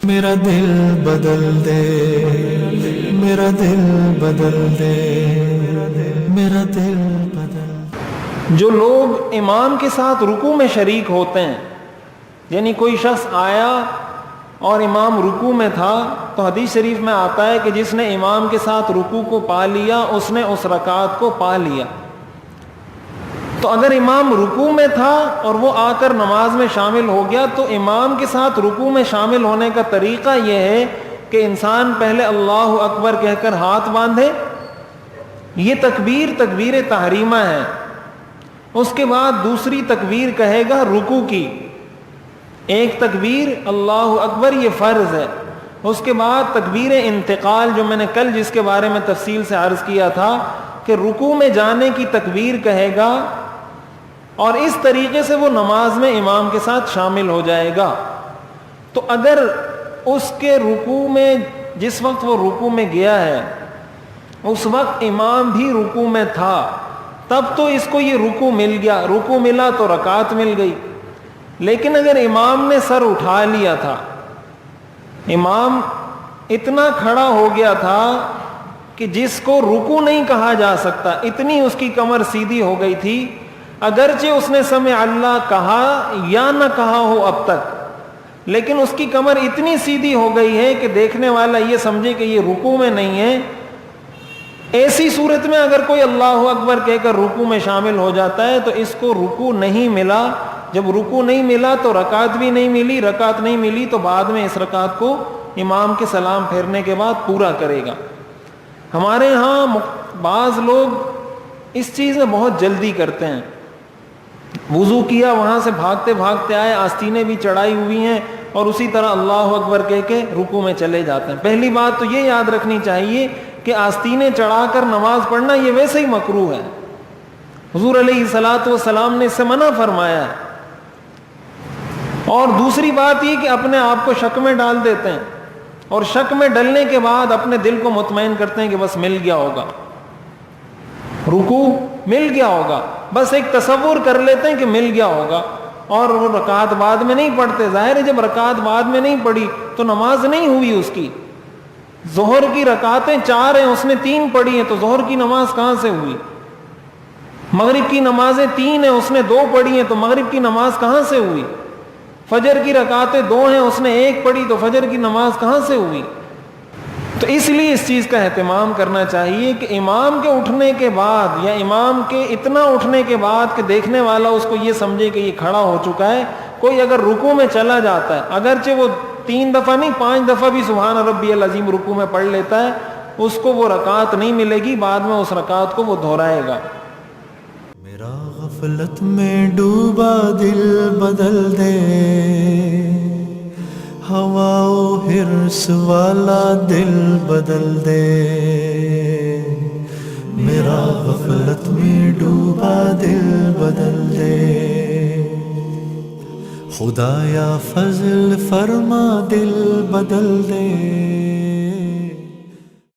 میرا دل بدل دے، میرا دل بدل دے، میرا دل بدل دے۔ جو لوگ امام کے ساتھ رکوع میں شریک ہوتے ہیں، یعنی کوئی شخص آیا اور امام رکوع میں تھا، تو حدیث شریف میں آتا ہے کہ جس نے امام کے ساتھ رکوع کو پا لیا اس نے اس رکعت کو پا لیا۔ تو اگر امام رکوع میں تھا اور وہ آ کر نماز میں شامل ہو گیا، تو امام کے ساتھ رکوع میں شامل ہونے کا طریقہ یہ ہے کہ انسان پہلے اللہ اکبر کہہ کر ہاتھ باندھے، یہ تکبیر تحریمہ ہے۔ اس کے بعد دوسری تکبیر کہے گا رکوع کی، ایک تکبیر اللہ اکبر یہ فرض ہے۔ اس کے بعد تکبیر انتقال، جو میں نے کل جس کے بارے میں تفصیل سے عرض کیا تھا کہ رکوع میں جانے کی تکبیر کہے گا، اور اس طریقے سے وہ نماز میں امام کے ساتھ شامل ہو جائے گا۔ تو اگر اس کے رکوع میں، جس وقت وہ رکوع میں گیا ہے اس وقت امام بھی رکوع میں تھا، تب تو اس کو یہ رکوع مل گیا، رکوع ملا تو رکعت مل گئی۔ لیکن اگر امام نے سر اٹھا لیا تھا، امام اتنا کھڑا ہو گیا تھا کہ جس کو رکوع نہیں کہا جا سکتا، اتنی اس کی کمر سیدھی ہو گئی تھی، اگرچہ اس نے سمع اللہ کہا یا نہ کہا ہو اب تک، لیکن اس کی کمر اتنی سیدھی ہو گئی ہے کہ دیکھنے والا یہ سمجھے کہ یہ رکوع میں نہیں ہے۔ ایسی صورت میں اگر کوئی اللہ اکبر کہہ کر رکوع میں شامل ہو جاتا ہے تو اس کو رکوع نہیں ملا۔ جب رکوع نہیں ملا تو رکعت بھی نہیں ملی، رکعت نہیں ملی تو بعد میں اس رکعت کو امام کے سلام پھیرنے کے بعد پورا کرے گا۔ ہمارے ہاں بعض لوگ اس چیز میں بہت جلدی کرتے ہیں، وضو کیا وہاں سے بھاگتے بھاگتے آئے، آستینیں بھی چڑھائی ہوئی ہیں اور اسی طرح اللہ اکبر کہہ کے رکوع میں چلے جاتے ہیں۔ پہلی بات تو یہ یاد رکھنی چاہیے کہ آستینیں چڑھا کر نماز پڑھنا یہ ویسے ہی مکروہ ہے، حضور علیہ الصلوۃ والسلام نے اس سے منع فرمایا ہے۔ اور دوسری بات یہ کہ اپنے آپ کو شک میں ڈال دیتے ہیں، اور شک میں ڈلنے کے بعد اپنے دل کو مطمئن کرتے ہیں کہ بس مل گیا ہوگا، رکوع مل گیا ہوگا، بس ایک تصور کر لیتے ہیں کہ مل گیا ہوگا، اور وہ رکعت بعد میں نہیں پڑھتے۔ ظاہر ہے جب رکعت بعد میں نہیں پڑھی تو نماز نہیں ہوئی اس کی۔ ظہر کی رکعتیں 4 ہیں، اس نے 3 پڑھی ہیں، تو ظہر کی نماز کہاں سے ہوئی؟ مغرب کی نمازیں 3 ہیں، اس نے 2 پڑھی ہیں، تو مغرب کی نماز کہاں سے ہوئی؟ فجر کی رکعتیں 2 ہیں، اس نے 1 پڑھی، تو فجر کی نماز کہاں سے ہوئی؟ تو اس لیے اس چیز کا اہتمام کرنا چاہیے کہ امام کے اٹھنے کے بعد یا امام کے اتنا اٹھنے کے بعد کہ دیکھنے والا اس کو یہ سمجھے کہ یہ کھڑا ہو چکا ہے، کوئی اگر رکوع میں چلا جاتا ہے، اگرچہ وہ 3 دفعہ نہیں 5 دفعہ بھی سبحان ربی العظیم رکوع میں پڑھ لیتا ہے، اس کو وہ رکعت نہیں ملے گی، بعد میں اس رکعت کو وہ دہرائے گا۔ میرا غفلت میں ڈوبا دل بدل دے، ہوا و حرص والا دل بدل دے، میرا غفلت میں ڈوبا دل بدل دے، خدایا فضل فرما دل بدل دے۔